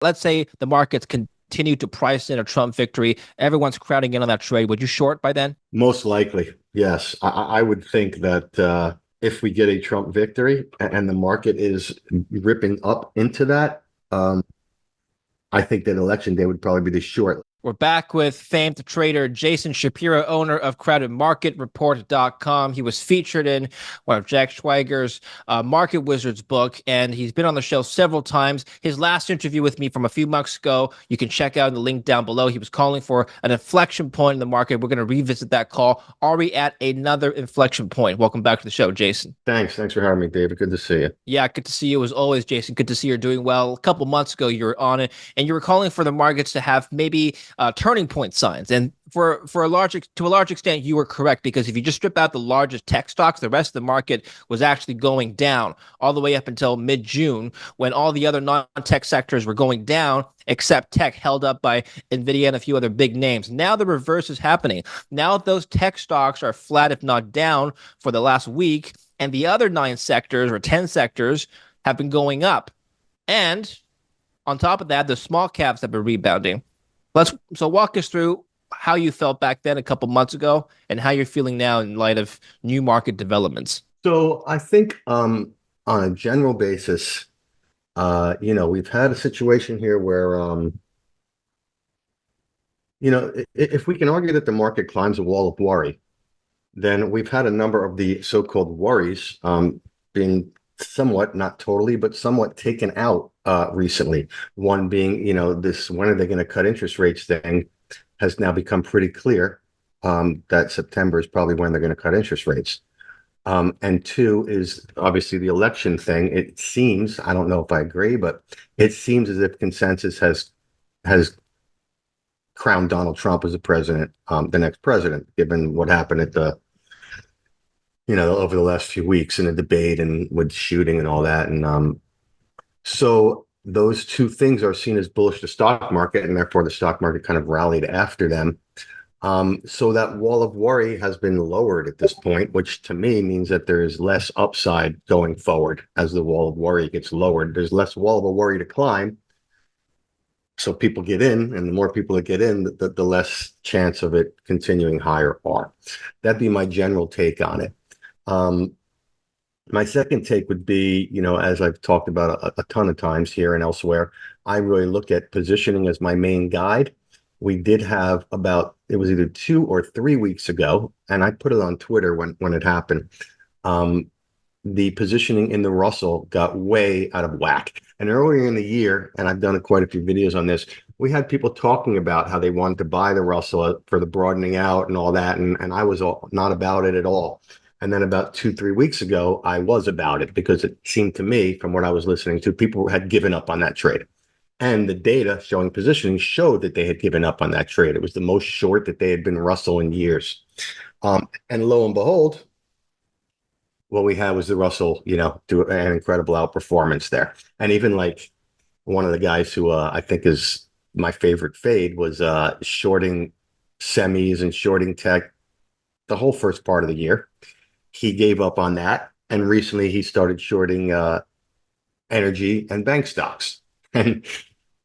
let's say the markets continue to price in a Trump victory. Everyone's crowding in on that trade. Would you short by then? Most likely, yes. I would think that if we get a Trump victory and the market is ripping up into that, I think that election day would probably be the short. We're back with famed trader Jason Shapiro, owner of CrowdedMarketReport.com. He was featured in one of Jack Schweiger's Market Wizards book, and he's been on the show several times. His last interview with me from a few months ago, you can check out the link down below. He was calling for an inflection point in the market. We're going to revisit that call. Are we at another inflection point? Welcome back to the show, Jason. Thanks for having me, David. Good to see you. Yeah, good to see you as always, Jason. Good to see you're doing well. A couple months ago, you were on it, and you were calling for the markets to have maybe turning point signs. And to a large extent, you were correct, because if you just strip out the largest tech stocks, the rest of the market was actually going down all the way up until mid-June, when all the other non-tech sectors were going down, except tech, held up by Nvidia and a few other big names. Now the reverse is happening. Now those tech stocks are flat, if not down, for the last week, and the other 9 sectors or 10 sectors have been going up. And on top of that, the small caps have been rebounding. So walk us through how you felt back then a couple months ago and how you're feeling now in light of new market developments. So I think on a general basis, we've had a situation here where, if we can argue that the market climbs a wall of worry, then we've had a number of the so-called worries being somewhat, not totally, but somewhat taken out recently. One being, this when are they going to cut interest rates thing has now become pretty clear that September is probably when they're going to cut interest rates. And two is obviously the election thing. It seems, I don't know if I agree, but it seems as if consensus has crowned Donald Trump as the next president, given what happened at over the last few weeks in the debate and with shooting and all that. And so those two things are seen as bullish to stock market, and therefore the stock market kind of rallied after them. So that wall of worry has been lowered at this point, which to me means that there is less upside going forward as the wall of worry gets lowered. There's less wall of a worry to climb. So people get in, and the more people that get in, the less chance of it continuing higher are. That'd be my general take on it. My second take would be, as I've talked about a ton of times here and elsewhere, I really look at positioning as my main guide. We did have it was either 2 or 3 weeks ago, and I put it on Twitter when it happened. The positioning in the Russell got way out of whack. And earlier in the year, and I've done quite a few videos on this, we had people talking about how they wanted to buy the Russell for the broadening out and all that. And I was not about it at all. And then about 2-3 weeks ago, I was about it, because it seemed to me, from what I was listening to, people had given up on that trade. And the data showing positioning showed that they had given up on that trade. It was the most short that they had been Russell in years. And lo and behold, what we had was the Russell, do an incredible outperformance there. And even like one of the guys who I think is my favorite fade was shorting semis and shorting tech the whole first part of the year. He gave up on that. And recently he started shorting energy and bank stocks. And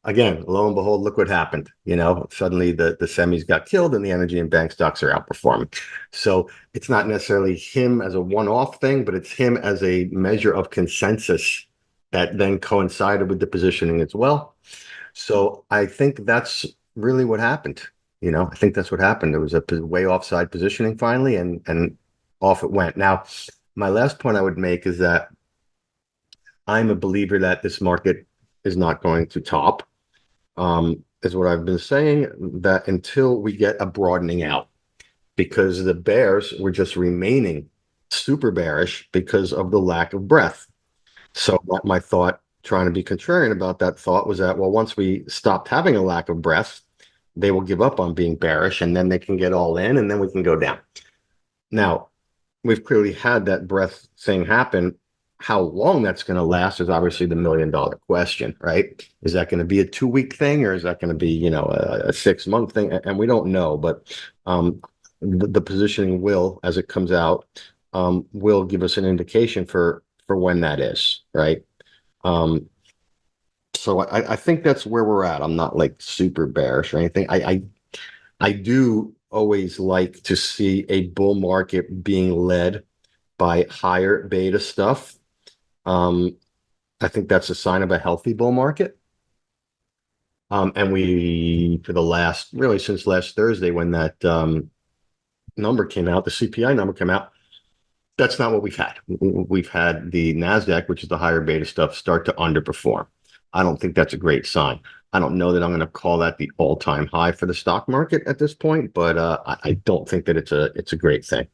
again, lo and behold, look what happened. Suddenly the semis got killed and the energy and bank stocks are outperforming. So it's not necessarily him as a one-off thing, but it's him as a measure of consensus that then coincided with the positioning as well. So I think that's really what happened. I think that's what happened. There was a way offside positioning finally, and off it went. Now, my last point I would make is that I'm a believer that this market is not going to top. Is what I've been saying, that until we get a broadening out, because the bears were just remaining super bearish because of the lack of breadth. So my thought, trying to be contrarian about that thought, was that, well, once we stopped having a lack of breadth, they will give up on being bearish, and then they can get all in, and then we can go down. Now, we've clearly had that breadth thing happen. How long that's going to last is obviously the $1 million question, right? Is that going to be a 2-week thing, or is that going to be, a 6-month thing? And we don't know, but the positioning will, as it comes out, will give us an indication for when that is, right? So I think that's where we're at. I'm not like super bearish or anything. I do always like to see a bull market being led by higher beta stuff. Um, I think that's a sign of a healthy bull market. And we, for the last, really since last Thursday, when that number came out, the CPI number came out, that's not what we've had. We've had the NASDAQ, which is the higher beta stuff, start to underperform. I don't think that's a great sign. I don't know that I'm going to call that the all-time high for the stock market at this point, but I don't think that it's a great thing.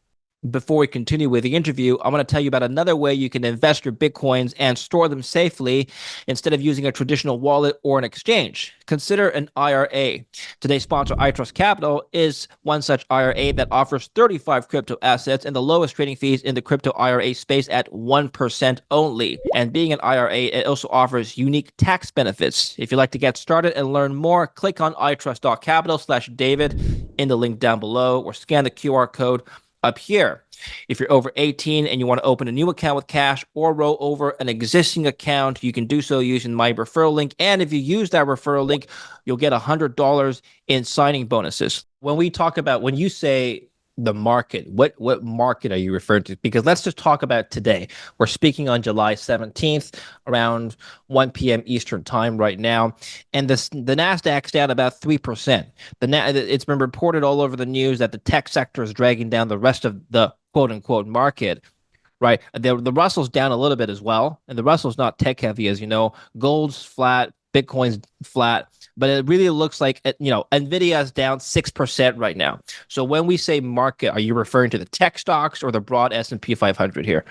Before we continue with the interview, I want to tell you about another way you can invest your Bitcoins and store them safely instead of using a traditional wallet or an exchange. Consider an IRA. Today's sponsor, iTrust Capital, is one such IRA that offers 35 crypto assets and the lowest trading fees in the crypto IRA space at 1% only. And being an IRA, it also offers unique tax benefits. If you'd like to get started and learn more, click on itrust.capital/David in the link down below or scan the QR code up here. If you're over 18 and you want to open a new account with cash or roll over an existing account, you can do so using my referral link. And if you use that referral link, you'll get $100 in signing bonuses. When you say the market, what market are you referring to? Because let's just talk about today. We're speaking on July 17th around 1 p.m. Eastern time right now, and the NASDAQ's down about 3%. It's been reported all over the news that the tech sector is dragging down the rest of the quote unquote market. Right. The Russell's down a little bit as well. And the Russell's not tech heavy, as you know. Gold's flat, Bitcoin's flat, but it really looks like, Nvidia is down 6% right now. So when we say market, are you referring to the tech stocks or the broad S&P 500 here?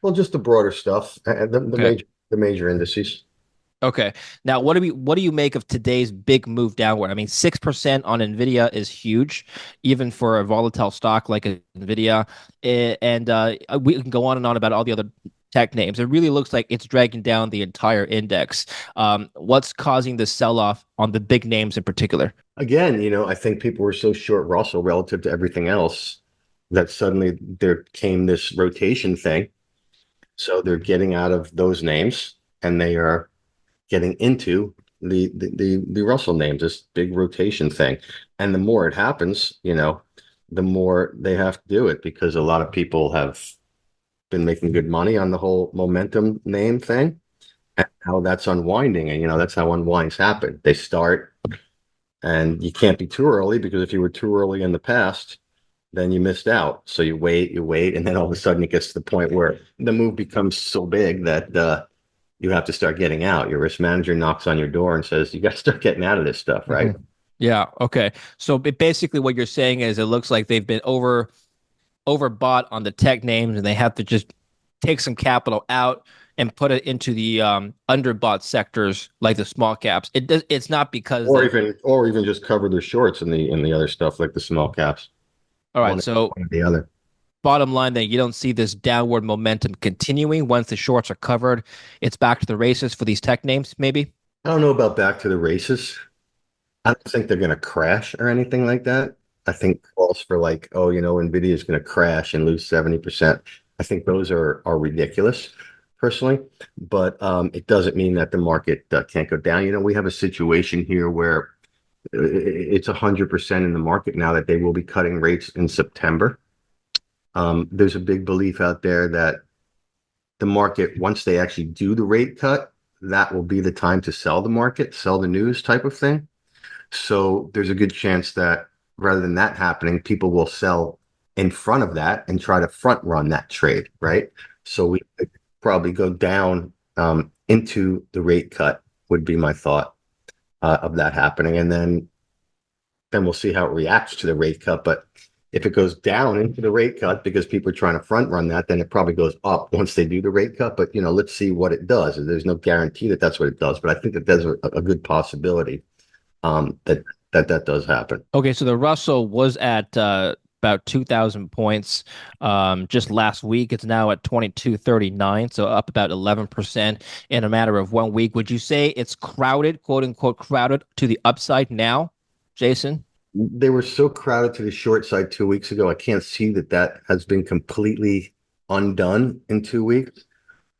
Well, just the broader stuff, Okay. the major indices. Okay. Now, what do you make of today's big move downward? I mean, 6% on Nvidia is huge, even for a volatile stock like Nvidia. And we can go on and on about all the other tech names. It really looks like it's dragging down the entire index. What's causing the sell-off on the big names in particular? Again, I think people were so short Russell relative to everything else that suddenly there came this rotation thing. So they're getting out of those names and they are getting into the Russell names, this big rotation thing. And the more it happens, the more they have to do it because a lot of people have been making good money on the whole momentum name thing and how that's unwinding. And, that's how unwinds happen. They start and you can't be too early because if you were too early in the past, then you missed out. So you wait, and then all of a sudden it gets to the point where the move becomes so big that you have to start getting out. Your risk manager knocks on your door and says, you got to start getting out of this stuff, right? Mhm. Yeah. Okay. So basically, what you're saying is it looks like they've been overbought on the tech names, and they have to just take some capital out and put it into the underbought sectors like the small caps. It's not because Or they. even just cover their shorts in the other stuff like the small caps. All right. One, So one or the other. bottom line, that you don't see this downward momentum continuing once the shorts are covered. It's back to the races for these tech names, maybe. I don't know about back to the races. I don't think they're going to crash or anything like that. I think calls for like, oh, Nvidia is going to crash and lose 70%. I think those are ridiculous, personally. But it doesn't mean that the market can't go down. We have a situation here where it's 100% in the market now that they will be cutting rates in September. There's a big belief out there that the market, once they actually do the rate cut, that will be the time to sell the market, sell the news type of thing. So there's a good chance that rather than that happening, people will sell in front of that and try to front run that trade, right? So we could probably go down into the rate cut would be my thought of that happening. And then we'll see how it reacts to the rate cut. But if it goes down into the rate cut because people are trying to front run that, then it probably goes up once they do the rate cut. But let's see what it does. There's no guarantee that that's what it does, but I think that there's a good possibility that does happen. Okay, so the Russell was at about 2,000 points just last week. It's now at 2239, so up about 11% in a matter of 1 week. Would you say it's crowded, quote unquote, crowded to the upside now, Jason? They were so crowded to the short side 2 weeks ago. I can't see that has been completely undone in 2 weeks.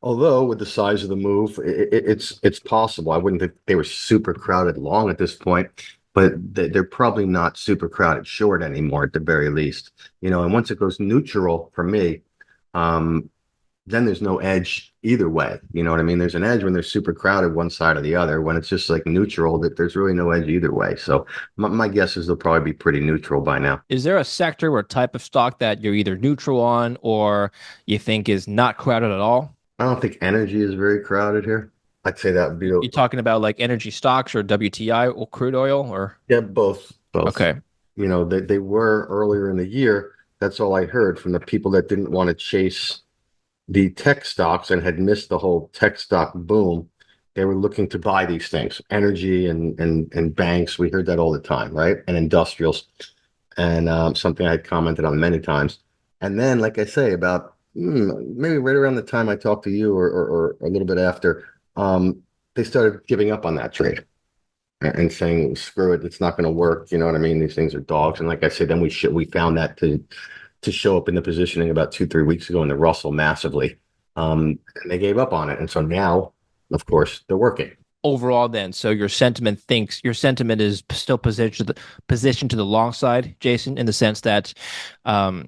Although with the size of the move, it's possible. I wouldn't think they were super crowded long at this point, but they're probably not super crowded short anymore at the very least. And once it goes neutral for me, um, then there's no edge either way. You know what I mean? There's an edge when they're super crowded one side or the other. When it's just like neutral, that there's really no edge either way. So my guess is they'll probably be pretty neutral by now. Is there a sector or type of stock that you're either neutral on or you think is not crowded at all? I don't think energy is very crowded here. I'd say that would be You talking about like energy stocks or WTI or crude oil or yeah, both. okay. They were earlier in the year. That's all I heard from the people that didn't want to chase the tech stocks and had missed the whole tech stock boom. They were looking to buy these things, energy and banks. We heard that all the time, right? And industrials, and something I had commented on many times. And then, like I say, about maybe right around the time I talked to you, or a little bit after, they started giving up on that trade and saying, "Screw it, it's not going to work." You know what I mean? These things are dogs. And like I said, then we found that to show up in the positioning about 2-3 weeks ago in the Russell massively, and they gave up on it. And so now, of course, they're working. Overall then, so your sentiment is still positioned to the long side, Jason, in the sense that um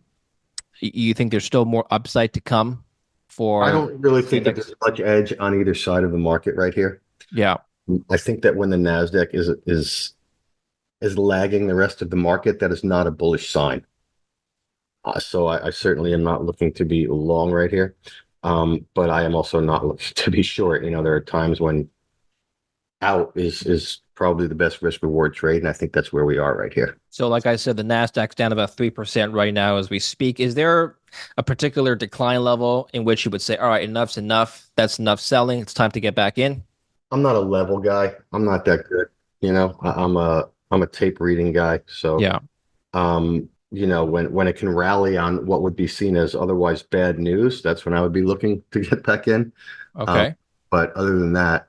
you think there's still more upside to come I for don't really the think that next there's much edge on either side of the market right here. yeah. I think that when the Nasdaq is lagging the rest of the market, that is not a bullish sign. So I certainly am not looking to be long right here. But I am also not looking to be short. There are times when out is probably the best risk reward trade, and I think that's where we are right here. So like I said, the Nasdaq's down about 3% right now as we speak. Is there a particular decline level in which you would say, all right, enough's enough, that's enough selling, it's time to get back in? I'm not a level guy. I'm not that good. I'm a tape reading guy. So Yeah. when it can rally on what would be seen as otherwise bad news, that's when I would be looking to get back in. Um, Okay. but other than that,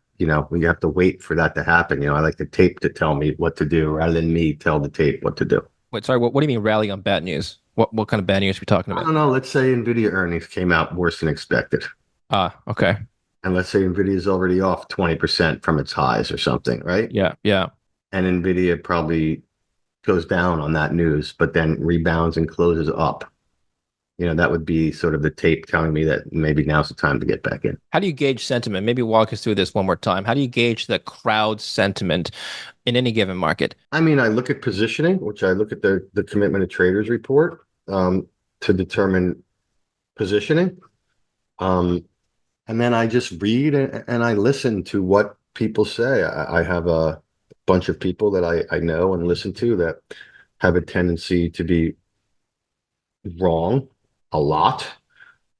we have to wait for that to happen. I like the tape to tell me what to do rather than me tell the tape what to do. Wait, sorry, what do you mean rally on bad news? What kind of bad news are we talking I about? don't know. Let's say Nvidia earnings came out worse than expected. Ah, okay. And let's say Nvidia is already off 20% from its highs or something, right? Yeah, yeah. And Nvidia probably goes down on that news, but then rebounds and closes up. That would be sort of the tape telling me that maybe now's the time to get back in. How do you gauge sentiment? Maybe walk us through this one more time. How do you gauge the crowd sentiment in any given market? I mean, I look at positioning, which I look at the commitment of traders report to determine positioning. Um, and then I just read and I listen to what people say. I have a bunch of people that I know and listen to that have a tendency to be wrong a lot.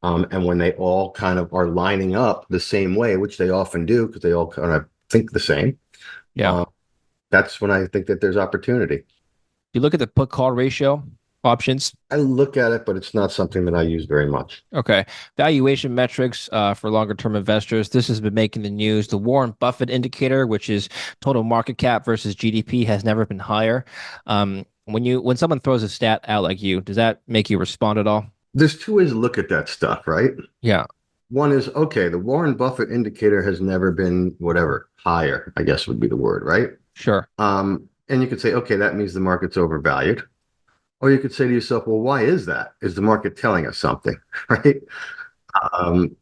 And when they all kind of are lining up the same way, which they often do because they all kind of think the same, Yeah. uh, that's when I think that there's opportunity. You look at the put call ratio options. I look at it, but it's not something that I use very much. Okay. Valuation metrics for longer term investors. This has been making the news. The Warren Buffett indicator, which is total market cap versus GDP, has never been higher. When someone throws a stat out like you, does that make you respond at all? There's two ways to look at that stuff, right? Yeah, One is, okay, the Warren Buffett indicator has never been whatever, higher, I guess would be the word, right? sure. And you could say, okay, that means the market's overvalued. Or you could say to yourself, well, why is that? Is the market telling us something, right? Um,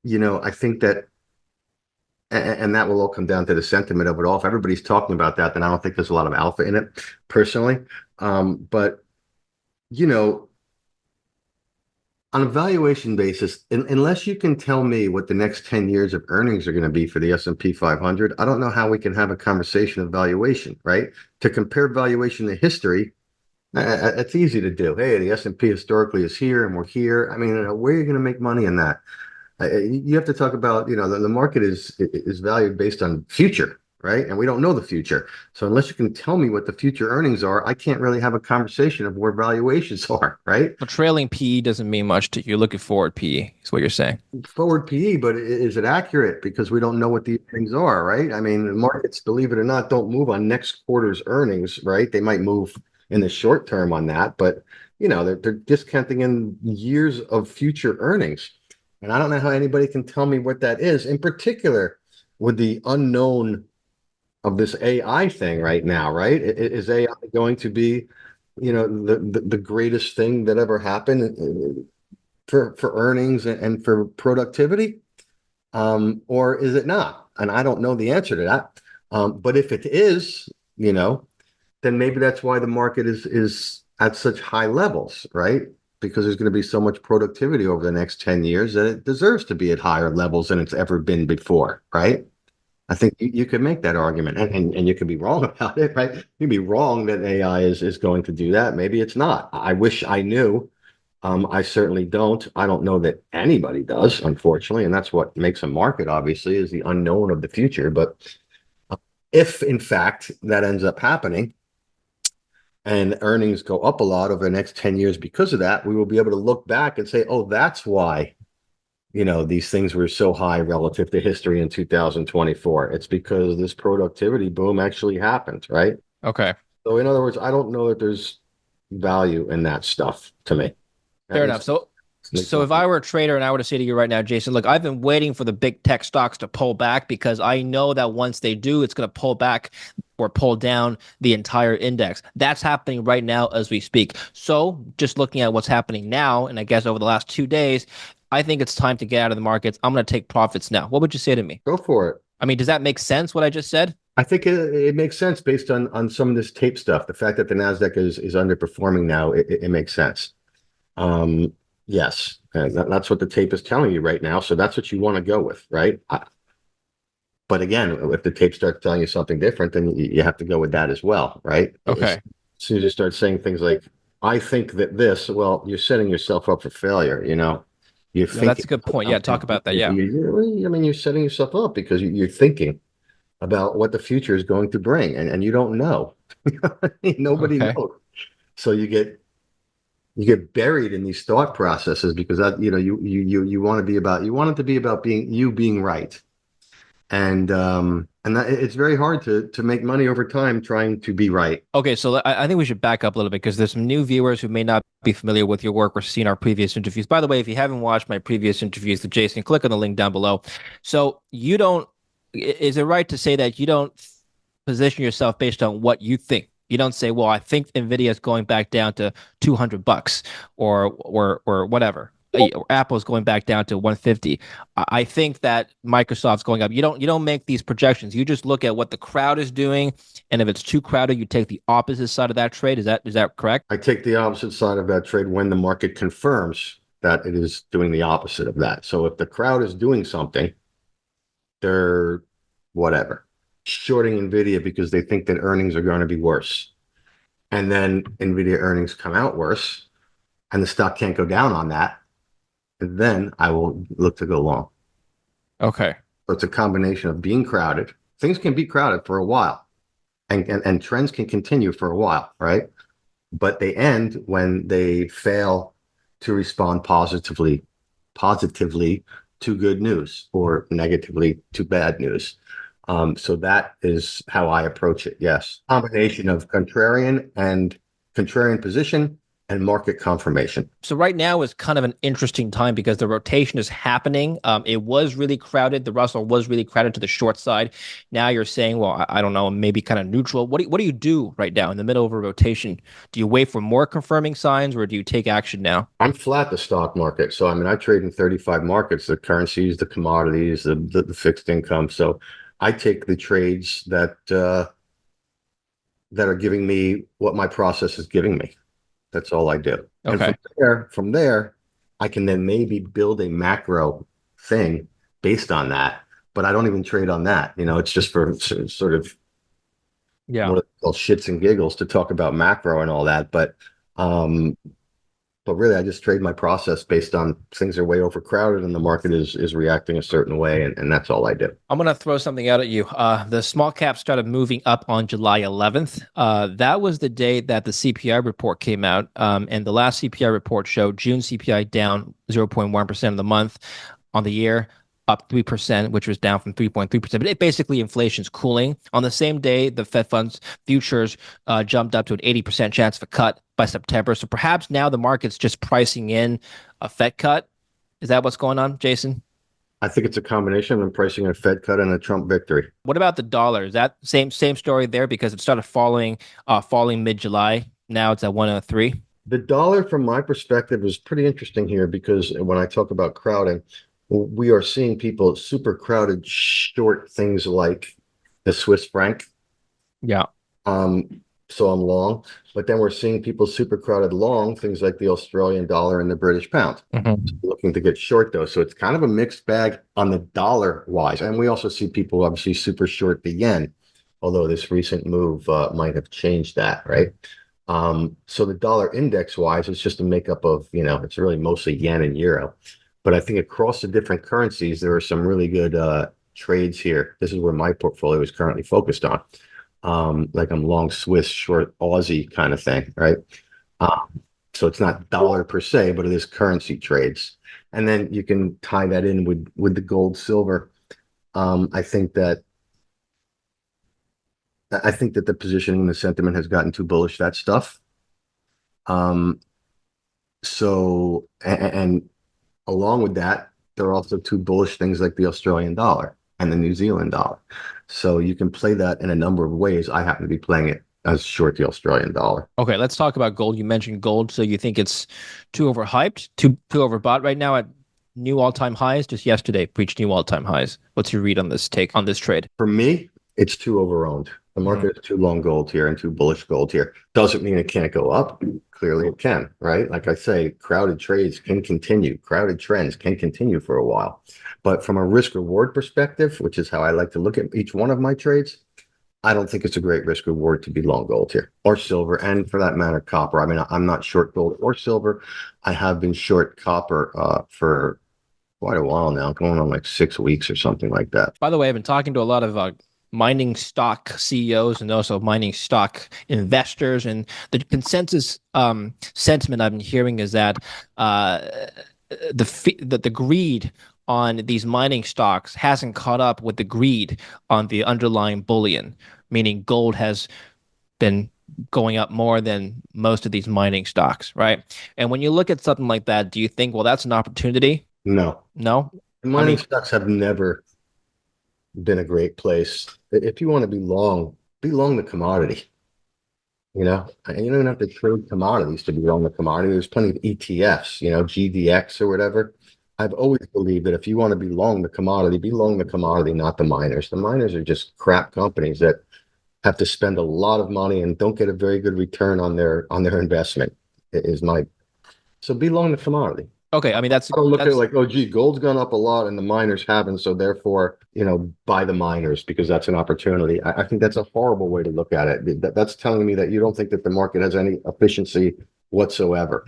I think that, and that will all come down to the sentiment of it all. If everybody's talking about that, then I don't think there's a lot of alpha in it, personally. But, you know, on a valuation basis, unless you can tell me what the next 10 years of earnings are going to be for the S&P 500, I don't know how we can have a conversation of valuation, right? To compare valuation to history, it's easy to do. Hey, the S&P historically is here and we're here. I mean, where are you going to make money in that? You have to talk about, the market is valued based on future, right? And we don't know the future. So unless you can tell me what the future earnings are, I can't really have a conversation of where valuations are, right? But trailing PE doesn't mean much to you. You're looking forward PE, is what you're saying. Forward PE, but is it accurate? Because we don't know what these things are, right? I mean, the markets, believe it or not, don't move on next quarter's earnings, right? They might move in the short term on that, but they're discounting in years of future earnings. And I don't know how anybody can tell me what that is, in particular with the unknown of this AI thing right now, right? Is AI going to be, the greatest thing that ever happened for earnings and for productivity? Or is it not? And I don't know the answer to that. But if it is, then maybe that's why the market is at such high levels, right? Because there's going to be so much productivity over the next 10 years that it deserves to be at higher levels than it's ever been before, right? I think you could make that argument, and you could be wrong about it, right? You'd be wrong that AI is going to do that. Maybe it's not. I wish I knew. I certainly don't. I don't know that anybody does, unfortunately, and that's what makes a market, obviously, is the unknown of the future. But if, in fact, that ends up happening and earnings go up a lot over the next 10 years because of that, we will be able to look back and say, oh, that's why, these things were so high relative to history in 2024. It's because this productivity boom actually happened, right? Okay. So, in other words, I don't know that there's value in that stuff to me. At Fair enough. least, at least So not if I were a trader and I were to say to you right now, Jason, look, I've been waiting for the big tech stocks to pull back because I know that once they do, it's going to pull back or pull down the entire index. That's happening right now as we speak. So just looking at what's happening now, and I guess over the last 2 days, I think it's time to get out of the markets. I'm going to take profits now. What would you say to me? go for it. I mean, does that make sense what I just said? I think it makes sense based on some of this tape stuff. The fact that the Nasdaq is underperforming now, it makes sense. Um, yes, that's what the tape is telling you right now. So that's what you want to go with, right? But again, if the tape starts telling you something different, then you have to go with that as well, right? As Okay. soon as you start saying things like, I think that this, well, you're setting yourself up for failure, You're No, that's thinking a good about point. Yeah, talk something. about that. Yeah. I mean, you're setting yourself up because you're thinking about what the future is going to bring, and you don't know. Nobody Okay. knows. So you get buried in these thought processes because that you want to be about you want it to be about being right, and that it's very hard to make money over time trying to be right. Okay, so I think we should back up a little bit because there's some new viewers who may not be familiar with your work or seen our previous interviews. By the way, if you haven't watched my previous interviews with Jason, click on the link down below. So you don't, is it right to say that you don't position yourself based on what you think? You don't say, well, I think Nvidia is going back down to $200 or whatever. Or Apple's going back down to 150. I think that Microsoft's going up. You don't make these projections. You just look at what the crowd is doing, and if it's too crowded, you take the opposite side of that trade. Is that correct? I take the opposite side of that trade when the market confirms that it is doing the opposite of that. So if the crowd is doing something, they're whatever shorting Nvidia because they think that earnings are going to be worse, and then Nvidia earnings come out worse, and the stock can't go down on that, then I will look to go long. Okay. So it's a combination of being crowded. Things can be crowded for a while, and trends can continue for a while, right? But they end when they fail to respond positively to good news or negatively to bad news. So that is how I approach it. Yes, combination of contrarian position and market confirmation. So right now is kind of an interesting time because the rotation is happening. It was really crowded. The Russell was really crowded to the short side. Now you're saying, well, I don't know, maybe kind of neutral. What do you do right now in the middle of a rotation? Do you wait for more confirming signs or do you take action now? I'm flat the stock market. So I mean, I trade in 35 markets, the currencies, the commodities, the fixed income. So I take the trades that are giving me what my process is giving me. That's all I do. And Okay. from there, I can then maybe build a macro thing based on that. But I don't even trade on that. It's just for sort of Yeah. what called shits and giggles to talk about macro and all that. Um, but really, I just trade my process based on things are way overcrowded and the market is reacting a certain way, and that's all I do. I'm gonna throw something out at you. The small cap started moving up on July 11th. That was the day that the CPI report came out, and the last CPI report showed June CPI down 0.1% of the month on the year, up 3%, which was down from 3.3%. But basically, inflation's cooling. On the same day, the Fed funds futures jumped up to an 80% chance of a cut by September. So perhaps now the market's just pricing in a Fed cut Is that what's going on, Jason? I think it's a combination of them pricing a Fed cut and a Trump victory. What about the dollar? Is that same story there because it started falling mid-July. Now it's at 103. The dollar, from my perspective, is pretty interesting here because when I talk about crowding, we are seeing people super crowded short things like the Swiss franc. Yeah. Um, so I'm long, but then we're seeing people super crowded long things like the Australian dollar and the British pound, Mhm. looking to get short those. So it's kind of a mixed bag on the dollar wise. And we also see people obviously super short the yen, although this recent move might have changed that, right? So the dollar index wise, it's just a makeup of, it's really mostly yen and euro. But I think across the different currencies, there are some really good trades here. This is where my portfolio is currently focused on. Like I'm long Swiss, short Aussie kind of thing, right? So it's not dollar per se, but it is currency trades. And then you can tie that in with the gold, silver. I think that the positioning, the sentiment has gotten too bullish, that stuff. Um, and along with that, there are also two bullish things like the Australian dollar and the New Zealand dollar. So you can play that in a number of ways. I happen to be playing it as short the Australian dollar. Okay, let's talk about gold. You mentioned gold, so you think it's too overhyped, too overbought right now at new all-time highs? Just yesterday, preached new all-time highs. What's your read on this take on this trade? For me, it's too overowned. The Mhm. market is too long gold here and too bullish gold here. Doesn't mean it can't go up. Clearly it can, right? Like I say, crowded trades can continue. Crowded trends can continue for a while. But from a risk reward perspective, which is how I like to look at each one of my trades, I don't think it's a great risk reward to be long gold here or silver. And for that matter, copper. I mean, I'm not short gold or silver. I have been short copper for quite a while now, going on like 6 weeks or something like that. By the way, I've been talking to a lot of mining stock CEOs and also mining stock investors, and the consensus sentiment I've been hearing is that uh, the greed on these mining stocks hasn't caught up with the greed on the underlying bullion, meaning gold has been going up more than most of these mining stocks, right? And when you look at something like that, do you think, well, that's an opportunity? No, No? I mining mean, stocks have never been a great place. If you want to be long the commodity. And you don't have to trade commodities to be long the commodity. There's plenty of ETFs, GDX or whatever. I've always believed that if you want to be long the commodity, not the miners. The miners are just crap companies that have to spend a lot of money and don't get a very good return on their investment. Is my So be long the commodity. okay, I mean I don't look at it that's like, oh, gee, gold's gone up a lot and the miners haven't, so therefore, buy the miners because that's an opportunity. I think that's a horrible way to look at it. That's telling me that you don't think that the market has any efficiency whatsoever.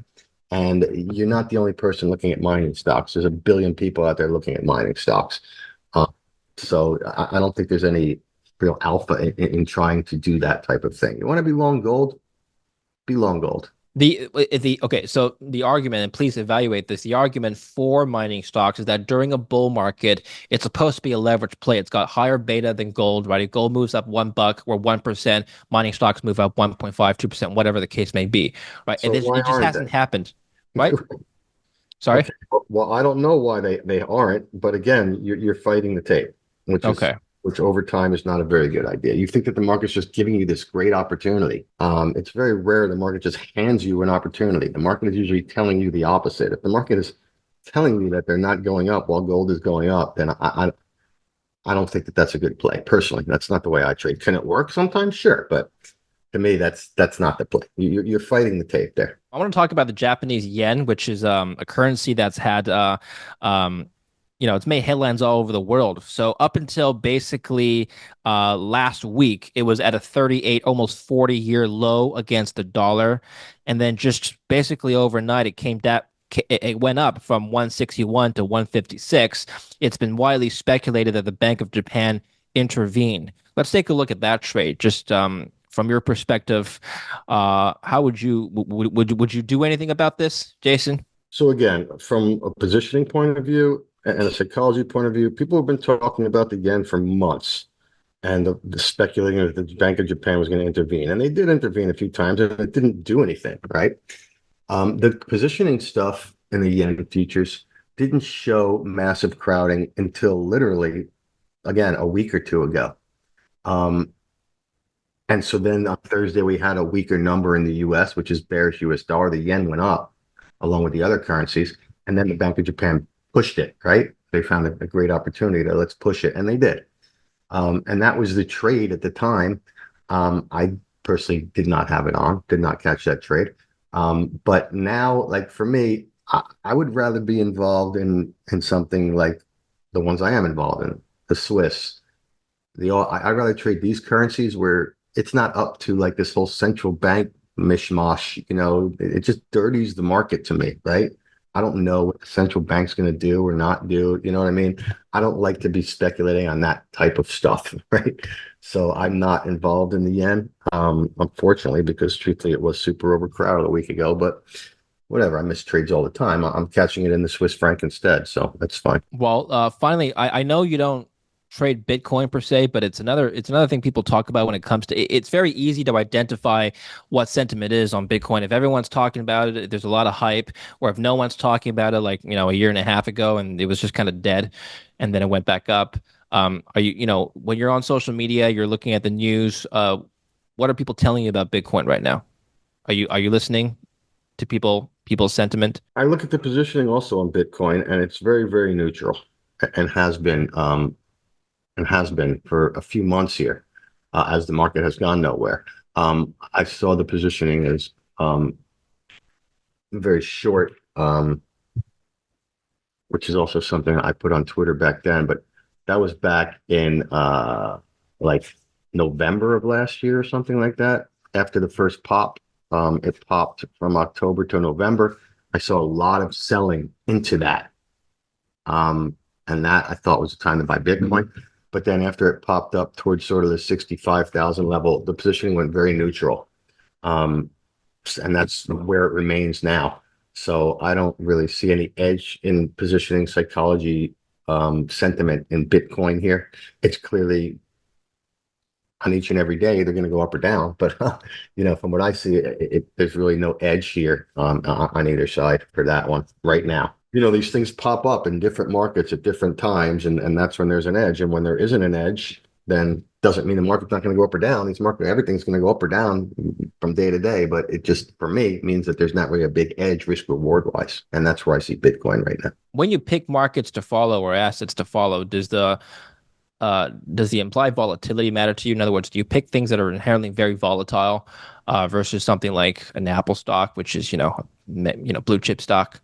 And you're not the only person looking at mining stocks. There's a billion people out there looking at mining stocks. Uh, so I don't think there's any real alpha in trying to do that type of thing. You want to be long gold? Be long gold. the okay, so the argument, and please evaluate this, the argument for mining stocks is that during a bull market, it's supposed to be a leverage play. It's got higher beta than gold, right? If gold moves up $1 or 1%, mining stocks move up 1.5, 2%, whatever the case may be, right? And So this, why it just aren't hasn't they? happened, right? Sorry? Okay. Well, I don't know why they aren't, but again, you're fighting the tape, Okay. which over time is not a very good idea. You think that the market's just giving you this great opportunity. It's very rare the market just hands you an opportunity. The market is usually telling you the opposite. If the market is telling you that they're not going up while gold is going up, then I don't think that that's a good play. Personally, that's not the way I trade. Can it work sometimes? Sure, but to me, that's not the play. You're fighting the tape there. I want to talk about the Japanese yen, which is a currency that's had um, it's made headlines all over the world. So up until basically last week, it was at a 38, almost 40-year low against the dollar, and then just basically overnight, it went up from 161 to 156. It's been widely speculated that the Bank of Japan intervened. Let's take a look at that trade. Just from your perspective, how would you do anything about this, Jason? So again, from a positioning point of view and a psychology point of view, people have been talking about the yen for months and the speculating that the Bank of Japan was going to intervene. And they did intervene a few times and it didn't do anything, right? The positioning stuff in the yen futures didn't show massive crowding until literally, again, a week or two ago. Um, and so then on Thursday, we had a weaker number in the US, which is bearish US dollar. The yen went up along with the other currencies. And then the Bank of Japan pushed it, right? They found a great opportunity to let's push it. And they did. And that was the trade at the time. I personally did not have it on, did not catch that trade. But now, like for me, I would rather be involved in something like the ones I am involved in, the Swiss, I'd rather trade these currencies where it's not up to like this whole central bank mishmash. It just dirties the market to me, right? I don't know what the central bank's going to do or not do. You know what I mean? I don't like to be speculating on that type of stuff, right? So I'm not involved in the yen, unfortunately, because truthfully, it was super overcrowded a week ago. But whatever, I miss trades all the time. I'm catching it in the Swiss franc instead, so that's fine. Well, finally, I know you don't trade Bitcoin per se, but it's another thing people talk about when it comes to it's very easy to identify what sentiment is on Bitcoin. If everyone's talking about it, there's a lot of hype, or if no one's talking about it, like a year and a half ago, and it was just kind of dead, and then it went back up. Are when you're on social media, you're looking at the news. What are people telling you about Bitcoin right now? Are you listening to people's sentiment? I look at the positioning also on Bitcoin, and it's very, very neutral, and has been for a few months here, as the market has gone nowhere. I saw the positioning as very short, which is also something I put on Twitter back then, but that was back in like November of last year or something like that. After the first pop, it popped from October to November. I saw a lot of selling into that. And that I thought was the time to buy Bitcoin. But then after it popped up towards sort of the 65,000 level, the positioning went very neutral. Um, and that's where it remains now. So I don't really see any edge in positioning psychology, sentiment in Bitcoin here. It's clearly on each and every day they're going to go up or down, but from what I see, there's really no edge here on either side for that one right now. These things pop up in different markets at different times, and that's when there's an edge. And when there isn't an edge, then doesn't mean the market's not going to go up or down. Everything's going to go up or down from day to day, but it just, for me, means that there's not really a big edge risk reward wise. And that's where I see Bitcoin right now. When you pick markets to follow or assets to follow, does the implied volatility matter to you? In other words, do you pick things that are inherently very volatile versus something like an Apple stock, which is blue chip stock?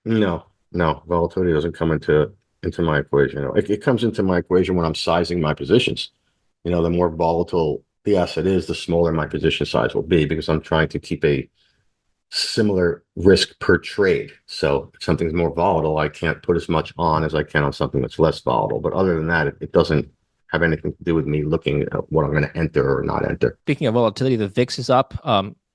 No, no, volatility doesn't come into my equation. It comes into my equation when I'm sizing my positions. The more volatile the asset is, the smaller my position size will be because I'm trying to keep a similar risk per trade. So if something's more volatile, I can't put as much on as I can on something that's less volatile. But other than that, it doesn't have anything to do with me looking at what I'm going to enter or not enter. Speaking of volatility, the VIX is up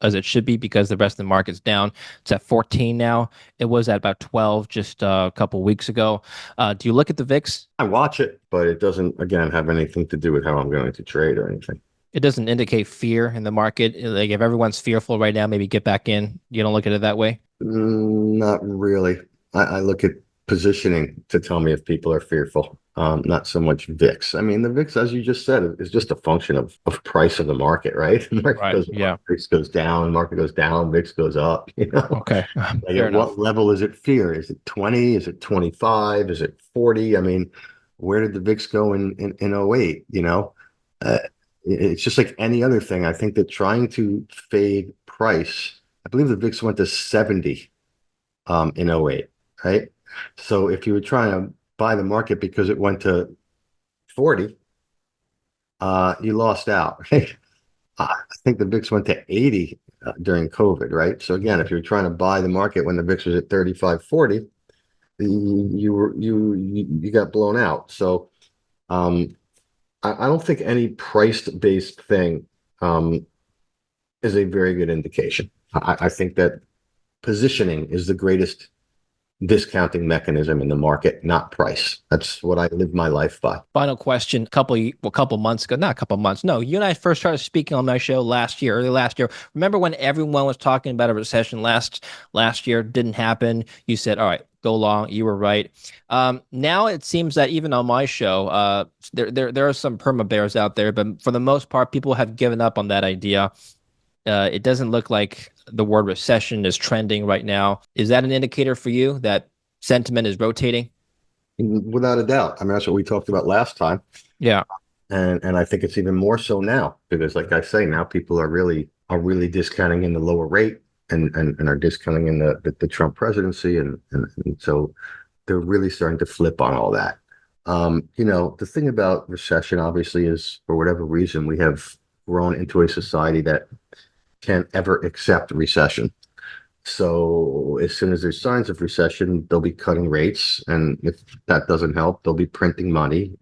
as it should be because the rest of the market's down. It's at 14 now. It was at about 12 just a couple weeks ago. Do you look at the VIX? I watch it, but it doesn't, again, have anything to do with how I'm going to trade or anything. It doesn't indicate fear in the market. Like if everyone's fearful right now, maybe get back in. You don't look at it that way. Not really. I look at positioning to tell me if people are fearful, not so much VIX. I mean, the VIX, as you just said, is just a function of price of the market, right? Market Right. goes Yeah. up, VIX goes down, market goes down, VIX goes up. Okay. Like Fair at enough. what level is it fear? Is it 20? Is it 25? Is it 40? I mean, where did the VIX go in 08? Uh, it's just like any other thing. I think that trying to fade price, I believe the VIX went to 70 in 08, right? So if you were trying to buy the market because it went to 40, you lost out, right? I think the VIX went to 80 during COVID, right? So again, if you're trying to buy the market when the VIX was at 35, 40, you got blown out. So um, I don't think any price-based thing is a very good indication. I think that positioning is the greatest discounting mechanism in the market, not price. That's what I live my life by. Final question. Couple months ago, not a couple months. No, you and I first started speaking on my show early last year. Remember when everyone was talking about a recession last year? Didn't happen. You said, all right, go long. You were right. Now it seems that even on my show, there are some perma bears out there, but for the most part, people have given up on that idea. It doesn't look like the word recession is trending right now. Is that an indicator for you that sentiment is rotating? Without a doubt. I mean, that's what we talked about last time. Yeah. And I think it's even more so now because, like I say, now people are really discounting in the lower rate and are discounting in the Trump presidency, and so they're really starting to flip on all that. The thing about recession, obviously, is for whatever reason we have grown into a society that can't ever accept recession. So as soon as there's signs of recession, they'll be cutting rates, and if that doesn't help, they'll be printing money.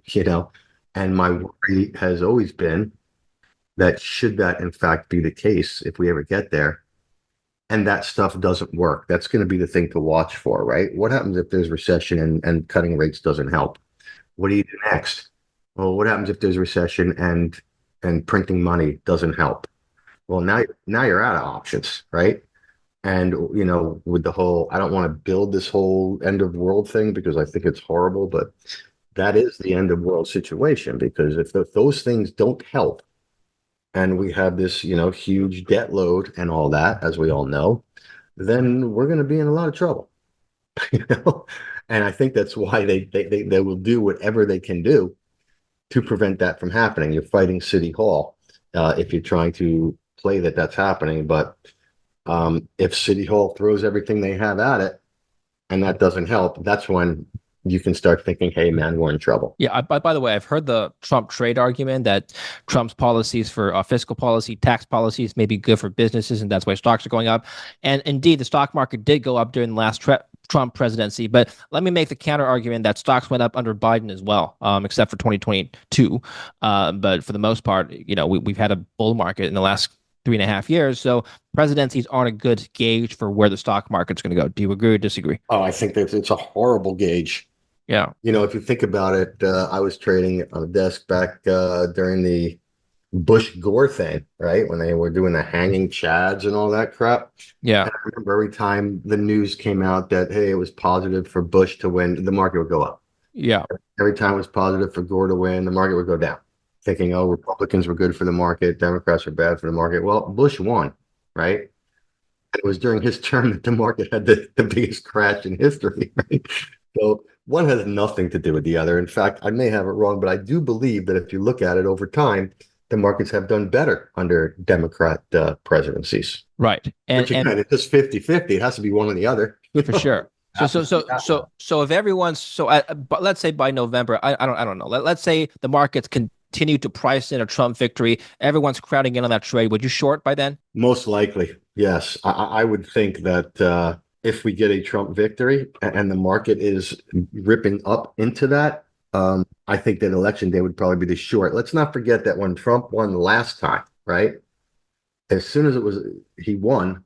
And my worry has always been that should that in fact be the case, if we ever get there, and that stuff doesn't work, that's going to be the thing to watch for, right? What happens if there's recession and cutting rates doesn't help? What do you do next? Well, what happens if there's recession and printing money doesn't help? Well, now you're out of options, right? And with the whole, I don't want to build this whole end of world thing because I think it's horrible, but that is the end of world situation because if those things don't help and we have this, huge debt load and all that, as we all know, then we're going to be in a lot of trouble, you know? And I think that's why they will do whatever they can do to prevent that from happening. You're fighting City Hall if you're trying to play that's happening. But if City Hall throws everything they have at it and that doesn't help, that's when you can start thinking, hey, man, we're in trouble. Yeah. By the way, I've heard the Trump trade argument that Trump's policies for fiscal policy, tax policies may be good for businesses, and that's why stocks are going up. And indeed, the stock market did go up during the last Trump presidency. But let me make the counter argument that stocks went up under Biden as well, except for 2022. But for the most part, we've had a bull market in the last 3.5 years. So presidencies aren't a good gauge for where the stock market's going to go. Do you agree or disagree? Oh, I think that it's a horrible gauge. Yeah. If you think about it, I was trading on the desk back during the Bush Gore thing, right? When they were doing the hanging chads and all that crap. Yeah. And I remember every time the news came out that, hey, it was positive for Bush to win, the market would go up. Yeah. Every time it was positive for Gore to win, the market would go down. Thinking, oh, Republicans were good for the market, Democrats were bad for the market. Well, Bush won, right? It was during his term that the market had the biggest crash in history, right? So one has nothing to do with the other. In fact, I may have it wrong, but I do believe that if you look at it over time, the markets have done better under Democrat presidencies. Right. But again, it's just 50-50. It has to be one or the other. For sure. So if everyone's but let's say by November, I don't know. Let's say the markets continue to price in a Trump victory. Everyone's crowding in on that trade. Would you short by then? Most likely, yes. I would think that if we get a Trump victory and the market is ripping up into that, I think that election day would probably be the short. Let's not forget that when Trump won last time, right? As soon as he won,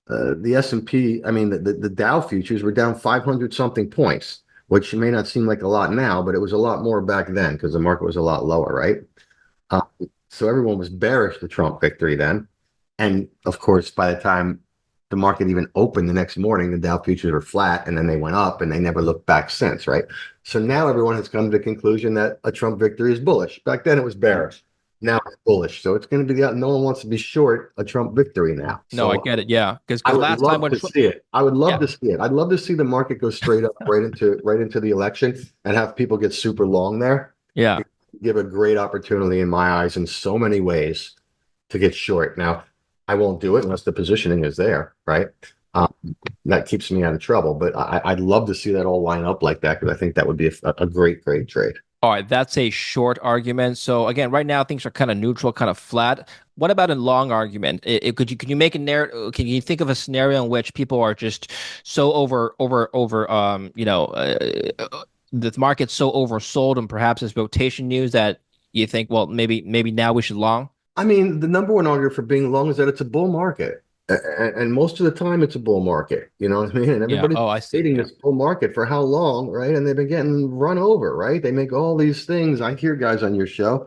the S&P, I mean, the Dow futures were down 500 something points, which may not seem like a lot now, but it was a lot more back then because the market was a lot lower, right? Uh, so everyone was bearish the Trump victory then. And of course, by the time the market even opened the next morning, the Dow futures were flat and then they went up and they never looked back since, right? So now everyone has come to the conclusion that a Trump victory is bullish. Back then it was bearish. Now it's bullish. So it's going to be no one wants to be short a Trump victory now. No, So I get it. Yeah. Because I would last time love when to see it. I would love yeah. to see it. I'd love to see the market go straight up right into the election and have people get super long there. Yeah. Give a great opportunity in my eyes in so many ways to get short. Now, I won't do it unless the positioning is there, right? That keeps me out of trouble. But I'd love to see that all line up like that because I think that would be a great, great trade. All right, that's a short argument. So again, right now things are kind of neutral, kind of flat. What about a long argument? Could you make a narrative? Can you think of a scenario in which people are just so the market's so oversold and perhaps it's rotation news that you think, well, maybe now we should long? I mean, the number one argument for being long is that it's a bull market. And most of the time it's a bull market, you know what I mean? And Yeah. everybody's Oh, I see. waiting Yeah. this bull market for how long, right? And they've been getting run over, right? They make all these things. I hear guys on your show,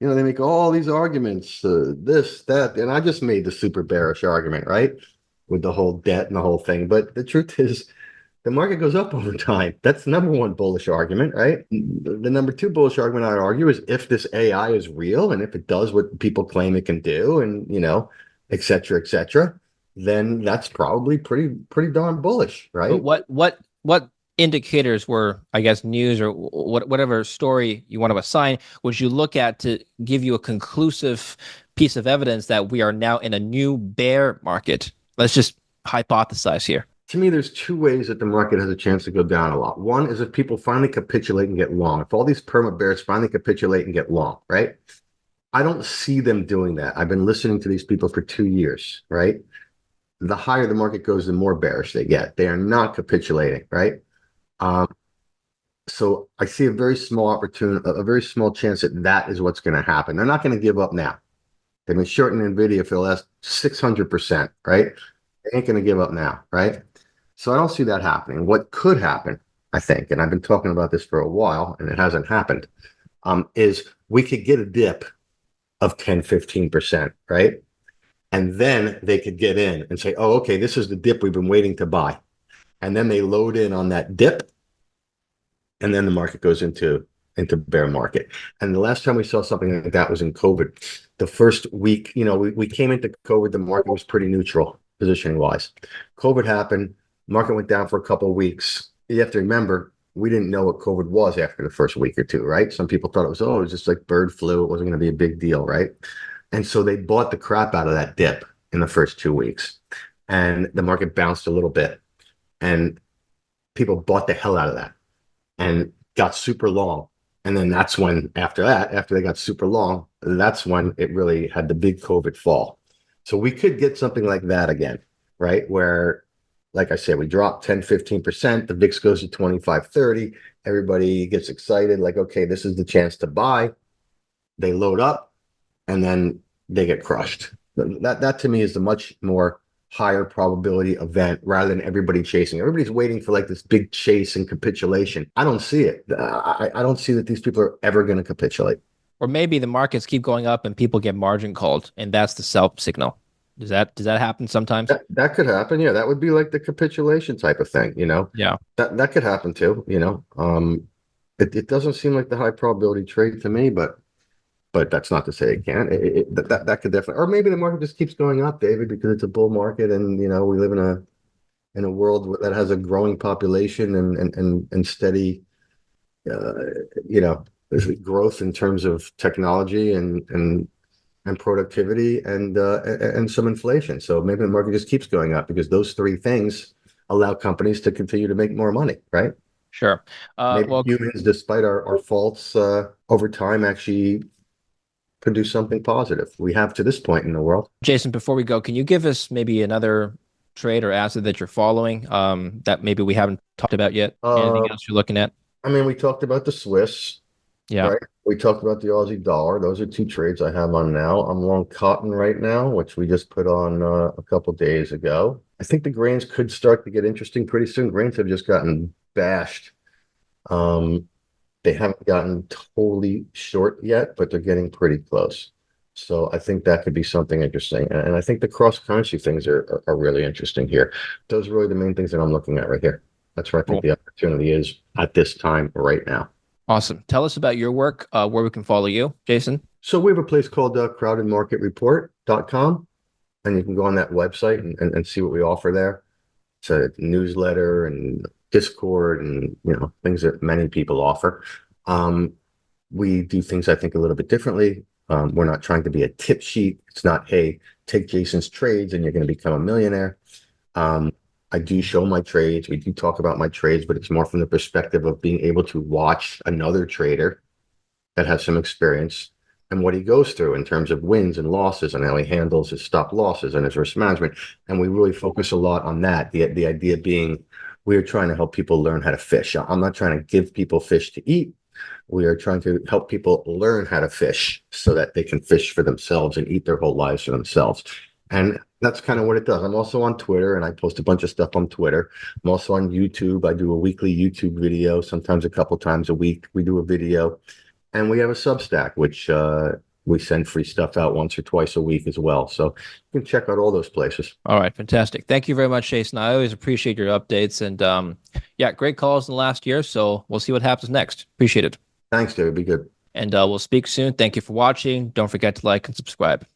they make all these arguments, this, that, and I just made the super bearish argument, right? With the whole debt and the whole thing. But the truth is, the market goes up over time. That's the number one bullish argument, right? The number two bullish argument I'd argue is if this AI is real and if it does what people claim it can do, and et cetera, then that's probably pretty darn bullish, But right? what indicators were, I guess, news or whatever story you want to assign, would you look at to give you a conclusive piece of evidence that we are now in a new bear market? Let's just hypothesize here. To me, there's two ways that the market has a chance to go down a lot. One is if people finally capitulate and get long. If all these perma bears finally capitulate and get long, right? I don't see them doing that. I've been listening to these people for 2 years, right? The higher the market goes, the more bearish they get. They are not capitulating, right? Um, so I see a very small opportunity, a very small chance that that is what's going to happen. They're not going to give up now. They've been shorting NVIDIA for the last 600%, right? They ain't going to give up now, right? So I don't see that happening. What could happen, I think, and I've been talking about this for a while and it hasn't happened, is we could get a dip of 10, 15%, right? And then they could get in and say, oh, okay, this is the dip we've been waiting to buy. And then they load in on that dip, and then the market goes into bear market. And the last time we saw something like that was in COVID. The first week, we came into COVID, the market was pretty neutral positioning wise. COVID happened, market went down for a couple of weeks. You have to remember, we didn't know what COVID was after the first week or two, right? Some people thought it was just like bird flu. It wasn't going to be a big deal, right? And so they bought the crap out of that dip in the first 2 weeks. And the market bounced a little bit. And people bought the hell out of that and got super long. And then that's when, after that, after they got super long, that's when it really had the big COVID fall. So we could get something like that again, right? Where, like I said, we drop 10, 15%, the VIX goes to 25, 30. Everybody gets excited, like, okay, this is the chance to buy. They load up and then they get crushed. That to me is the much more higher probability event rather than everybody chasing. Everybody's waiting for like this big chase and capitulation. I don't see it. I don't see that these people are ever going to capitulate. Or maybe the markets keep going up and people get margin called, and that's the sell signal. Does that happen sometimes? That could happen. Yeah, that would be like the capitulation type of thing. Yeah, That could happen too. It doesn't seem like the high probability trade to me, but that's not to say it can't. That could definitely, or maybe the market just keeps going up, David, because it's a bull market, and we live in a world that has a growing population and steady, uh, you know, growth in terms of technology and productivity and some inflation. So maybe the market just keeps going up because those three things allow companies to continue to make more money, right? sure. Maybe Well, humans, despite our faults, over time actually produce something positive. We have to this point in the world. Jason, before we go, can you give us maybe another trade or asset that you're following that maybe we haven't talked about yet? Anything Uh, else you're looking at? I mean, we talked about the Swiss, Yeah. right? We talked about the Aussie dollar. Those are two trades I have on now. I'm long cotton right now, which we just put on a couple days ago. I think the grains could start to get interesting pretty soon. Grains have just gotten bashed. Um, they haven't gotten totally short yet, but they're getting pretty close. So I think that could be something interesting. And I think the cross currency things are really interesting here. Those are really the main things that I'm looking at right here. That's where I think Cool. the opportunity is at this time right now. Awesome. Tell us about your work, where we can follow you, Jason. So we have a place called crowdedmarketreport.com, and you can go on that website and see what we offer there. It's a newsletter and Discord and things that many people offer. We do things I think a little bit differently. We're not trying to be a tip sheet. It's not, hey, take Jason's trades and you're going to become a millionaire. I do show my trades. We do talk about my trades, but it's more from the perspective of being able to watch another trader that has some experience and what he goes through in terms of wins and losses and how he handles his stop losses and his risk management. And we really focus a lot on that. The idea being we're trying to help people learn how to fish. I'm not trying to give people fish to eat. We are trying to help people learn how to fish so that they can fish for themselves and eat their whole lives for themselves. And that's kind of what it does. I'm also on Twitter and I post a bunch of stuff on Twitter. I'm also on YouTube. I do a weekly YouTube video, sometimes a couple times a week. We do a video. And we have a Substack, which we send free stuff out once or twice a week as well. So you can check out all those places. All right, fantastic. Thank you very much, Jason. I always appreciate your updates, and yeah, great calls in the last year. So we'll see what happens next. Appreciate it. Thanks, David. Be good. And we'll speak soon. Thank you for watching. Don't forget to like and subscribe.